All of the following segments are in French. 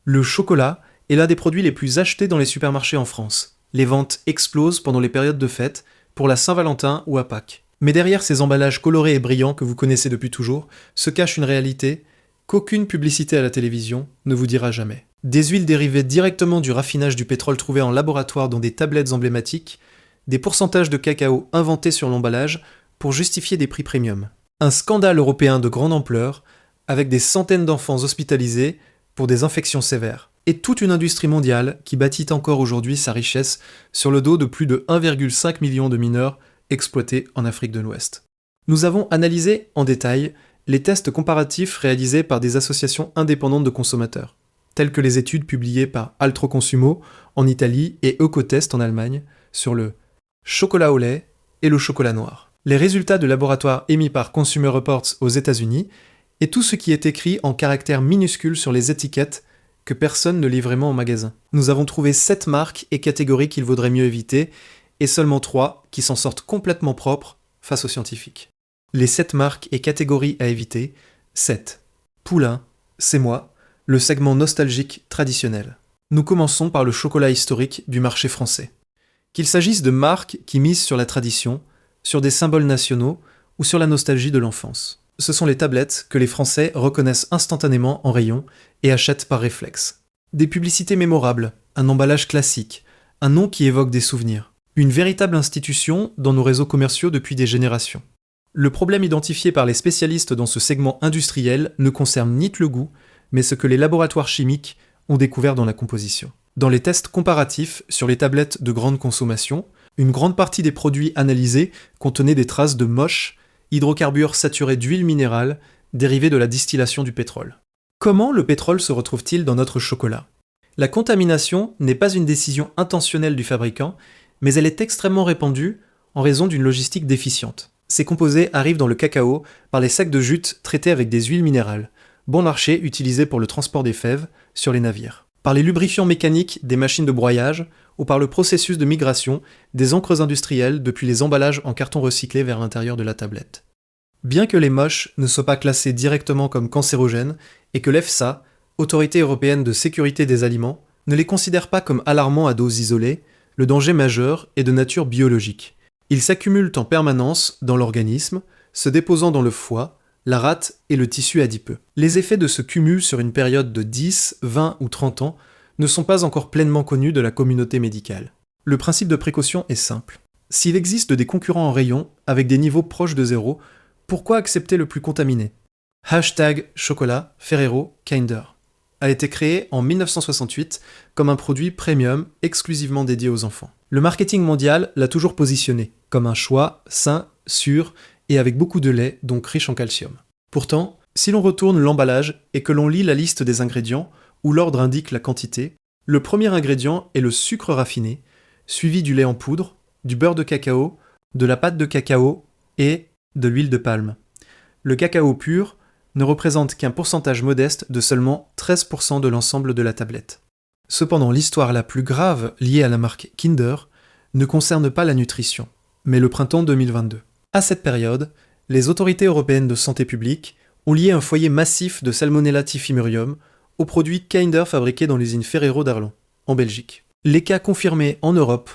Le chocolat est l'un des produits les plus achetés dans les supermarchés en France. Les ventes explosent pendant les périodes de fête, pour la Saint-Valentin ou à Pâques. Mais derrière ces emballages colorés et brillants que vous connaissez depuis toujours, se cache une réalité qu'aucune publicité à la télévision ne vous dira jamais. Des huiles dérivées directement du raffinage du pétrole trouvé en laboratoire dans des tablettes emblématiques, des pourcentages de cacao inventés sur l'emballage pour justifier des prix premium. Un scandale européen de grande ampleur, avec des centaines d'enfants hospitalisés pour des infections sévères. Et toute une industrie mondiale qui bâtit encore aujourd'hui sa richesse sur le dos de plus de 1,5 million de mineurs exploités en Afrique de l'Ouest. Nous avons analysé en détail les tests comparatifs réalisés par des associations indépendantes de consommateurs, telles que les études publiées par Altroconsumo en Italie et Ecotest en Allemagne sur le chocolat au lait et le chocolat noir. Les résultats de laboratoires émis par Consumer Reports aux États-Unis et tout ce qui est écrit en caractères minuscules sur les étiquettes que personne ne lit vraiment en magasin. Nous avons trouvé 7 marques et catégories qu'il vaudrait mieux éviter, et seulement 3 qui s'en sortent complètement propres face aux scientifiques. Les 7 marques et catégories à éviter, 7. Poulain, c'est moi, le segment nostalgique traditionnel. Nous commençons par le chocolat historique du marché français. Qu'il s'agisse de marques qui misent sur la tradition, sur des symboles nationaux ou sur la nostalgie de l'enfance. Ce sont les tablettes que les Français reconnaissent instantanément en rayon et achètent par réflexe. Des publicités mémorables, un emballage classique, un nom qui évoque des souvenirs. Une véritable institution dans nos réseaux commerciaux depuis des générations. Le problème identifié par les spécialistes dans ce segment industriel ne concerne ni le goût, mais ce que les laboratoires chimiques ont découvert dans la composition. Dans les tests comparatifs sur les tablettes de grande consommation, une grande partie des produits analysés contenaient des traces de MOSH, hydrocarbures saturés d'huile minérale dérivés de la distillation du pétrole. Comment le pétrole se retrouve-t-il dans notre chocolat ? La contamination n'est pas une décision intentionnelle du fabricant, mais elle est extrêmement répandue en raison d'une logistique déficiente. Ces composés arrivent dans le cacao par les sacs de jute traités avec des huiles minérales, bon marché utilisées pour le transport des fèves sur les navires. Par les lubrifiants mécaniques des machines de broyage ou par le processus de migration des encres industrielles depuis les emballages en carton recyclé vers l'intérieur de la tablette. Bien que les MOSH ne soient pas classés directement comme cancérogènes et que l'EFSA, Autorité européenne de sécurité des aliments, ne les considère pas comme alarmants à doses isolées, le danger majeur est de nature biologique. Ils s'accumulent en permanence dans l'organisme, se déposant dans le foie, la rate et le tissu adipeux. Les effets de ce cumul sur une période de 10, 20 ou 30 ans ne sont pas encore pleinement connus de la communauté médicale. Le principe de précaution est simple. S'il existe des concurrents en rayon avec des niveaux proches de zéro, pourquoi accepter le plus contaminé ? #chocolat Ferrero Kinder a été créé en 1968 comme un produit premium exclusivement dédié aux enfants. Le marketing mondial l'a toujours positionné comme un choix sain, sûr et avec beaucoup de lait, donc riche en calcium. Pourtant, si l'on retourne l'emballage et que l'on lit la liste des ingrédients, où l'ordre indique la quantité, le premier ingrédient est le sucre raffiné, suivi du lait en poudre, du beurre de cacao, de la pâte de cacao et de l'huile de palme. Le cacao pur ne représente qu'un pourcentage modeste de seulement 13% de l'ensemble de la tablette. Cependant, l'histoire la plus grave liée à la marque Kinder ne concerne pas la nutrition, mais le printemps 2022. À cette période, les autorités européennes de santé publique ont lié un foyer massif de Salmonella typhimurium aux produits Kinder fabriqués dans l'usine Ferrero d'Arlon, en Belgique. Les cas confirmés en Europe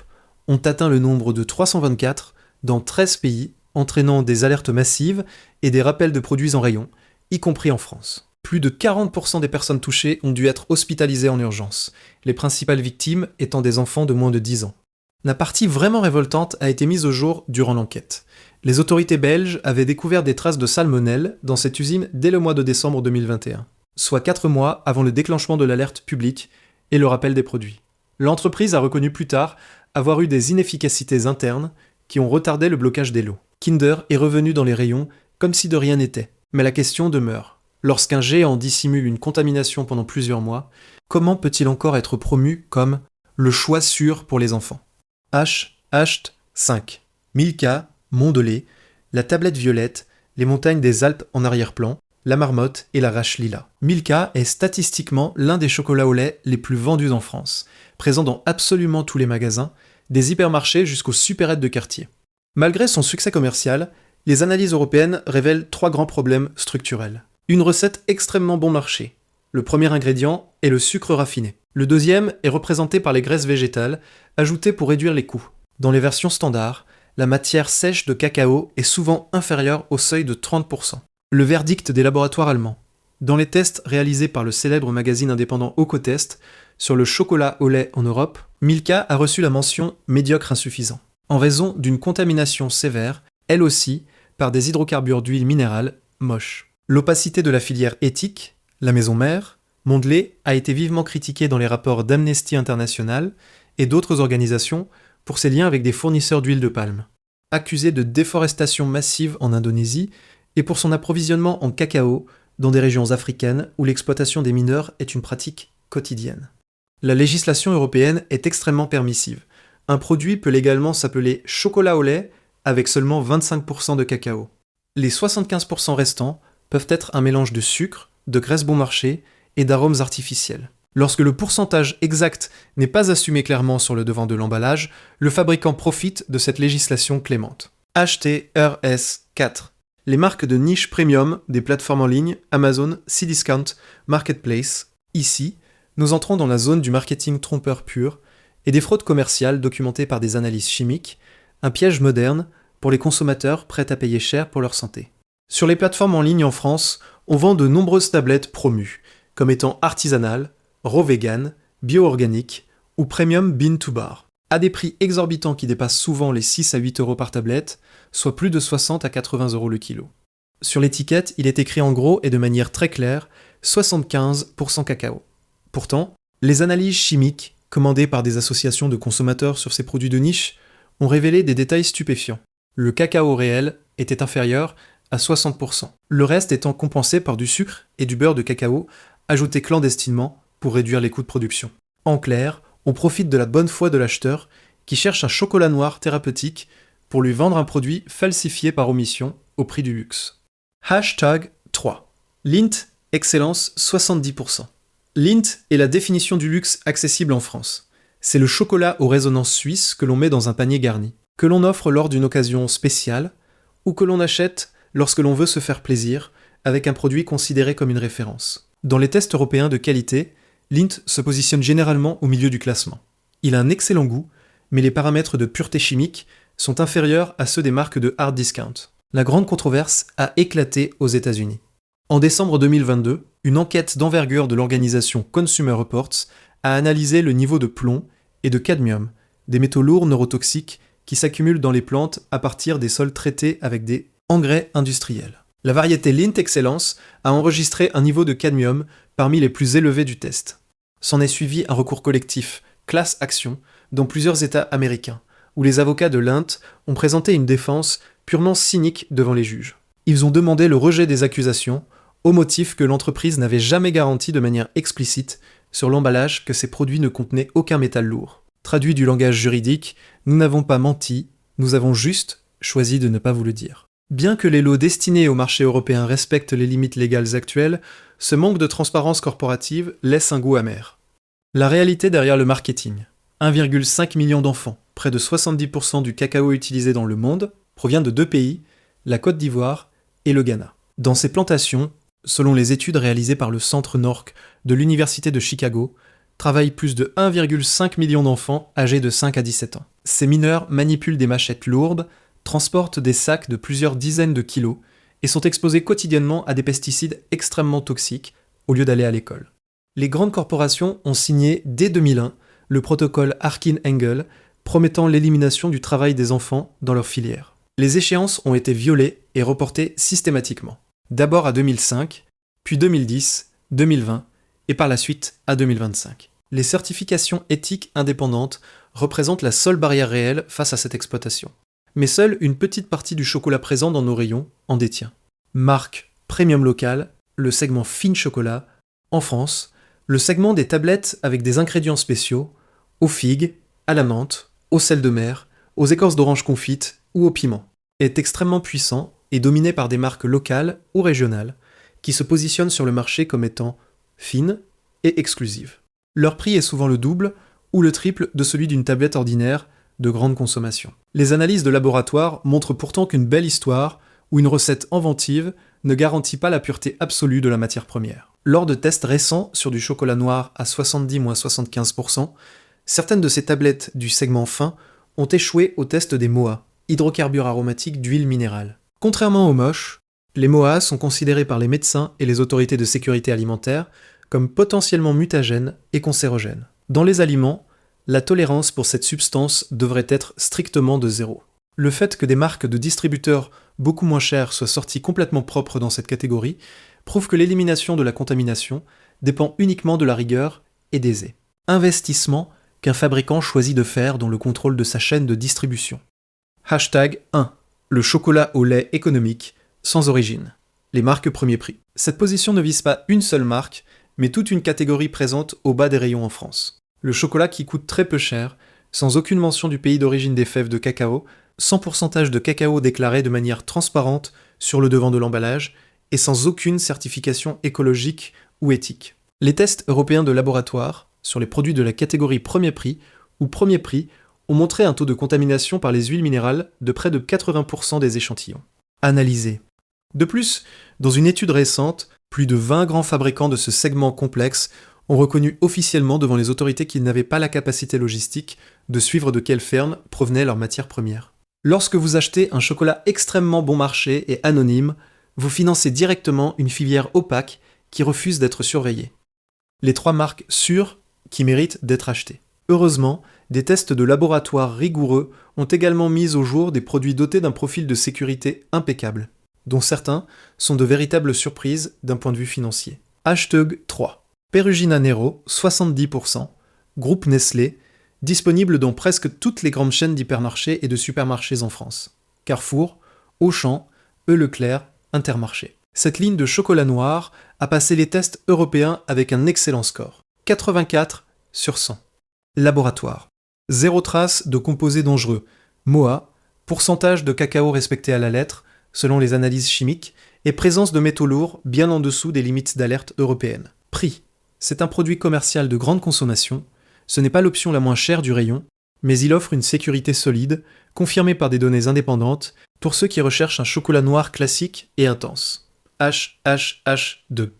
ont atteint le nombre de 324 dans 13 pays, entraînant des alertes massives et des rappels de produits en rayon, y compris en France. Plus de 40% des personnes touchées ont dû être hospitalisées en urgence, les principales victimes étant des enfants de moins de 10 ans. La partie vraiment révoltante a été mise au jour durant l'enquête. Les autorités belges avaient découvert des traces de salmonelle dans cette usine dès le mois de décembre 2021, soit 4 mois avant le déclenchement de l'alerte publique et le rappel des produits. L'entreprise a reconnu plus tard avoir eu des inefficacités internes qui ont retardé le blocage des lots. Kinder est revenu dans les rayons comme si de rien n'était. Mais la question demeure. Lorsqu'un géant dissimule une contamination pendant plusieurs mois, comment peut-il encore être promu comme le choix sûr pour les enfants ? H5. Milka, Mondelez, la tablette violette, les montagnes des Alpes en arrière-plan, la marmotte et la râche lilas. Milka est statistiquement l'un des chocolats au lait les plus vendus en France, présent dans absolument tous les magasins, des hypermarchés jusqu'aux supérettes de quartier. Malgré son succès commercial, les analyses européennes révèlent 3 grands problèmes structurels. Une recette extrêmement bon marché, Le premier ingrédient est le sucre raffiné. Le deuxième est représenté par les graisses végétales, ajoutées pour réduire les coûts. Dans les versions standards, la matière sèche de cacao est souvent inférieure au seuil de 30%. Le verdict des laboratoires allemands. Dans les tests réalisés par le célèbre magazine indépendant Ökotest sur le chocolat au lait en Europe, Milka a reçu la mention médiocre insuffisant, en raison d'une contamination sévère, elle aussi, par des hydrocarbures d'huile minérale moches. L'opacité de la filière éthique, la maison mère, Mondelez, a été vivement critiquée dans les rapports d'Amnesty International et d'autres organisations pour ses liens avec des fournisseurs d'huile de palme. Accusée de déforestation massive en Indonésie et pour son approvisionnement en cacao dans des régions africaines où l'exploitation des mineurs est une pratique quotidienne. La législation européenne est extrêmement permissive. Un produit peut légalement s'appeler chocolat au lait avec seulement 25% de cacao. Les 75% restants peuvent être un mélange de sucre, de graisse bon marché et d'arômes artificiels. Lorsque le pourcentage exact n'est pas assumé clairement sur le devant de l'emballage, le fabricant profite de cette législation clémente. HTRS 4. Les marques de niche premium des plateformes en ligne Amazon, Cdiscount, Marketplace. Ici, nous entrons dans la zone du marketing trompeur pur et des fraudes commerciales documentées par des analyses chimiques, un piège moderne pour les consommateurs prêts à payer cher pour leur santé. Sur les plateformes en ligne en France, on vend de nombreuses tablettes promues, comme étant artisanales, raw vegan, bio-organique ou premium bean to bar, à des prix exorbitants qui dépassent souvent les 6 à 8 euros par tablette, soit plus de 60 à 80 euros le kilo. Sur l'étiquette, il est écrit en gros et de manière très claire 75% cacao. Pourtant, les analyses chimiques, commandées par des associations de consommateurs sur ces produits de niche, ont révélé des détails stupéfiants. Le cacao réel était inférieur à 60%, le reste étant compensé par du sucre et du beurre de cacao ajoutés clandestinement pour réduire les coûts de production. En clair, on profite de la bonne foi de l'acheteur qui cherche un chocolat noir thérapeutique pour lui vendre un produit falsifié par omission au prix du luxe. Hashtag 3. Lindt Excellence 70%. Lindt est la définition du luxe accessible en France. C'est le chocolat aux résonances suisses que l'on met dans un panier garni, que l'on offre lors d'une occasion spéciale ou que l'on achète lorsque l'on veut se faire plaisir avec un produit considéré comme une référence. Dans les tests européens de qualité, Lindt se positionne généralement au milieu du classement. Il a un excellent goût, mais les paramètres de pureté chimique sont inférieurs à ceux des marques de hard discount. La grande controverse a éclaté aux États-Unis. En décembre 2022, une enquête d'envergure de l'organisation Consumer Reports a analysé le niveau de plomb et de cadmium, des métaux lourds neurotoxiques qui s'accumulent dans les plantes à partir des sols traités avec des engrais industriels. La variété Lindt Excellence a enregistré un niveau de cadmium parmi les plus élevés du test. S'en est suivi un recours collectif, class action, dans plusieurs États américains, où les avocats de Lindt ont présenté une défense purement cynique devant les juges. Ils ont demandé le rejet des accusations, au motif que l'entreprise n'avait jamais garanti de manière explicite sur l'emballage que ces produits ne contenaient aucun métal lourd. Traduit du langage juridique, nous n'avons pas menti, nous avons juste choisi de ne pas vous le dire. Bien que les lots destinés au marché européen respectent les limites légales actuelles, ce manque de transparence corporative laisse un goût amer. La réalité derrière le marketing. 1,5 million d'enfants, près de 70% du cacao utilisé dans le monde, provient de 2 pays, la Côte d'Ivoire et le Ghana. Dans ces plantations, selon les études réalisées par le Centre NORC de l'Université de Chicago, travaillent plus de 1,5 million d'enfants âgés de 5 à 17 ans. Ces mineurs manipulent des machettes lourdes, transportent des sacs de plusieurs dizaines de kilos et sont exposés quotidiennement à des pesticides extrêmement toxiques au lieu d'aller à l'école. Les grandes corporations ont signé dès 2001 le protocole Harkin-Engel promettant l'élimination du travail des enfants dans leur filière. Les échéances ont été violées et reportées systématiquement. D'abord à 2005, puis 2010, 2020 et par la suite à 2025. Les certifications éthiques indépendantes représentent la seule barrière réelle face à cette exploitation. Mais seule une petite partie du chocolat présent dans nos rayons en détient. Marque premium locale, le segment fine chocolat, en France, le segment des tablettes avec des ingrédients spéciaux, aux figues, à la menthe, au sel de mer, aux écorces d'orange confites ou au piment, est extrêmement puissant et dominé par des marques locales ou régionales qui se positionnent sur le marché comme étant fines et exclusives. Leur prix est souvent le double ou le triple de celui d'une tablette ordinaire de grande consommation. Les analyses de laboratoire montrent pourtant qu'une belle histoire ou une recette inventive ne garantit pas la pureté absolue de la matière première. Lors de tests récents sur du chocolat noir à 70-75%, certaines de ces tablettes du segment fin ont échoué au test des MOA, hydrocarbures aromatiques d'huile minérale. Contrairement aux moches, les MOA sont considérés par les médecins et les autorités de sécurité alimentaire comme potentiellement mutagènes et cancérogènes. Dans les aliments, la tolérance pour cette substance devrait être strictement de 0. Le fait que des marques de distributeurs beaucoup moins chères soient sorties complètement propres dans cette catégorie prouve que l'élimination de la contamination dépend uniquement de la rigueur et des aides. Investissement qu'un fabricant choisit de faire dans le contrôle de sa chaîne de distribution. Hashtag 1. Le chocolat au lait économique, sans origine. Les marques premier prix. Cette position ne vise pas une seule marque, mais toute une catégorie présente au bas des rayons en France. Le chocolat qui coûte très peu cher, sans aucune mention du pays d'origine des fèves de cacao, sans pourcentage de cacao déclaré de manière transparente sur le devant de l'emballage, et sans aucune certification écologique ou éthique. Les tests européens de laboratoire, sur les produits de la catégorie premier prix ou premier prix, ont montré un taux de contamination par les huiles minérales de près de 80% des échantillons. Analysés. De plus, dans une étude récente, plus de 20 grands fabricants de ce segment complexe ont reconnu officiellement devant les autorités qu'ils n'avaient pas la capacité logistique de suivre de quelle ferme provenaient leurs matières premières. Lorsque vous achetez un chocolat extrêmement bon marché et anonyme, vous financez directement une filière opaque qui refuse d'être surveillée. Les 3 marques sûres qui méritent d'être achetées. Heureusement, des tests de laboratoire rigoureux ont également mis au jour des produits dotés d'un profil de sécurité impeccable, dont certains sont de véritables surprises d'un point de vue financier. Hashtag 3. Perugina Nero, 70%, groupe Nestlé, disponible dans presque toutes les grandes chaînes d'hypermarchés et de supermarchés en France. Carrefour, Auchan, Leclerc, Intermarché. Cette ligne de chocolat noir a passé les tests européens avec un excellent score. 84 sur 100. Laboratoire. 0 trace de composés dangereux. MOA, pourcentage de cacao respecté à la lettre, selon les analyses chimiques, et présence de métaux lourds bien en dessous des limites d'alerte européennes. Prix. C'est un produit commercial de grande consommation. Ce n'est pas l'option la moins chère du rayon, mais il offre une sécurité solide, confirmée par des données indépendantes, pour ceux qui recherchent un chocolat noir classique et intense. HHH2.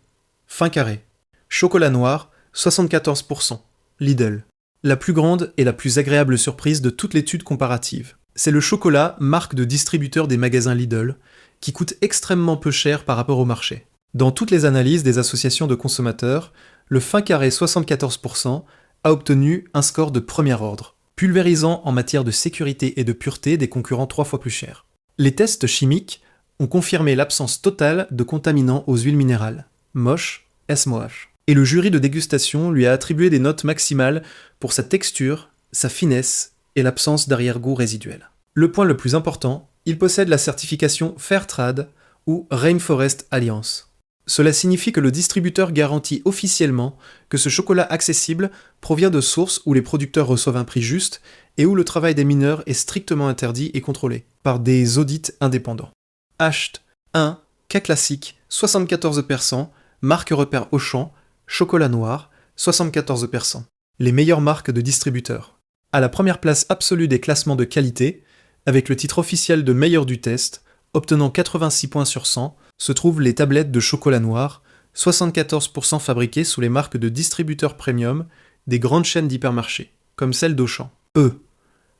Fin carré. Chocolat noir, 74%. Lidl. La plus grande et la plus agréable surprise de toute l'étude comparative. C'est le chocolat, marque de distributeur des magasins Lidl, qui coûte extrêmement peu cher par rapport au marché. Dans toutes les analyses des associations de consommateurs, le fin carré 74% a obtenu un score de premier ordre, pulvérisant en matière de sécurité et de pureté des concurrents 3 fois plus chers. Les tests chimiques ont confirmé l'absence totale de contaminants aux huiles minérales, MOSH, SMOH. Et le jury de dégustation lui a attribué des notes maximales pour sa texture, sa finesse et l'absence d'arrière-goût résiduel. Le point le plus important, il possède la certification Fairtrade ou Rainforest Alliance. Cela signifie que le distributeur garantit officiellement que ce chocolat accessible provient de sources où les producteurs reçoivent un prix juste et où le travail des mineurs est strictement interdit et contrôlé par des audits indépendants. Hacht 1, cas classique, 74%, marque repère Auchan, chocolat noir, 74%. Les meilleures marques de distributeurs. À la première place absolue des classements de qualité, avec le titre officiel de meilleur du test, obtenant 86 points sur 100, se trouvent les tablettes de chocolat noir, 74% fabriquées sous les marques de distributeurs premium des grandes chaînes d'hypermarchés, comme celle d'Auchan.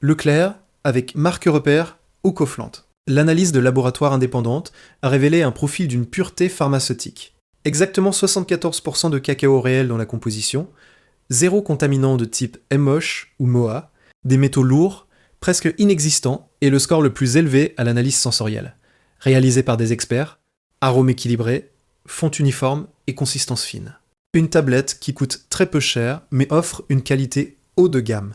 Leclerc, avec marque repère ou Kaufland. L'analyse de laboratoire indépendante a révélé un profil d'une pureté pharmaceutique. Exactement 74% de cacao réel dans la composition, 0 contaminant de type MOSH ou MOA, des métaux lourds, presque inexistants, et le score le plus élevé à l'analyse sensorielle. Réalisé par des experts, arôme équilibré, fonte uniforme et consistance fine. Une tablette qui coûte très peu cher, mais offre une qualité haut de gamme.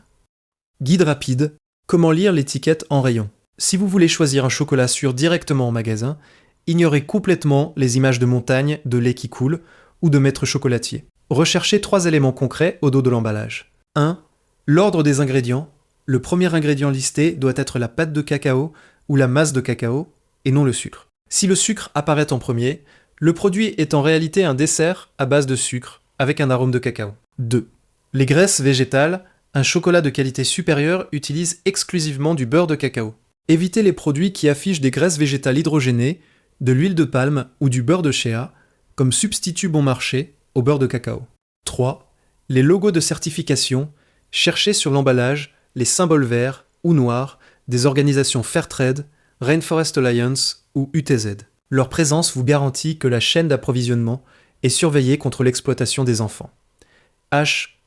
Guide rapide, comment lire l'étiquette en rayon. Si vous voulez choisir un chocolat sûr directement en magasin, ignorez complètement les images de montagne, de lait qui coule ou de maître chocolatier. Recherchez 3 éléments concrets au dos de l'emballage. 1. L'ordre des ingrédients. Le premier ingrédient listé doit être la pâte de cacao ou la masse de cacao, et non le sucre. Si le sucre apparaît en premier, le produit est en réalité un dessert à base de sucre, avec un arôme de cacao. 2. Les graisses végétales, un chocolat de qualité supérieure utilise exclusivement du beurre de cacao. Évitez les produits qui affichent des graisses végétales hydrogénées, de l'huile de palme ou du beurre de shea comme substitut bon marché au beurre de cacao. 3. Les logos de certification. Cherchez sur l'emballage les symboles verts ou noirs des organisations Fairtrade, Rainforest Alliance ou UTZ. Leur présence vous garantit que la chaîne d'approvisionnement est surveillée contre l'exploitation des enfants.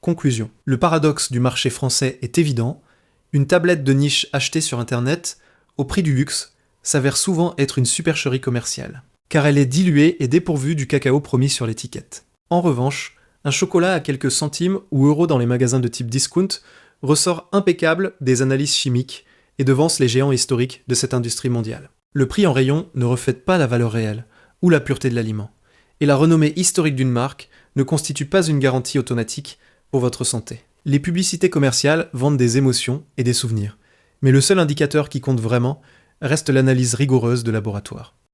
Conclusion. Le paradoxe du marché français est évident. Une tablette de niche achetée sur Internet, au prix du luxe, s'avère souvent être une supercherie commerciale, car elle est diluée et dépourvue du cacao promis sur l'étiquette. En revanche, un chocolat à quelques centimes ou euros dans les magasins de type discount ressort impeccable des analyses chimiques et devance les géants historiques de cette industrie mondiale. Le prix en rayon ne reflète pas la valeur réelle ou la pureté de l'aliment, et la renommée historique d'une marque ne constitue pas une garantie automatique pour votre santé. Les publicités commerciales vendent des émotions et des souvenirs, mais le seul indicateur qui compte vraiment reste l'analyse rigoureuse de laboratoire.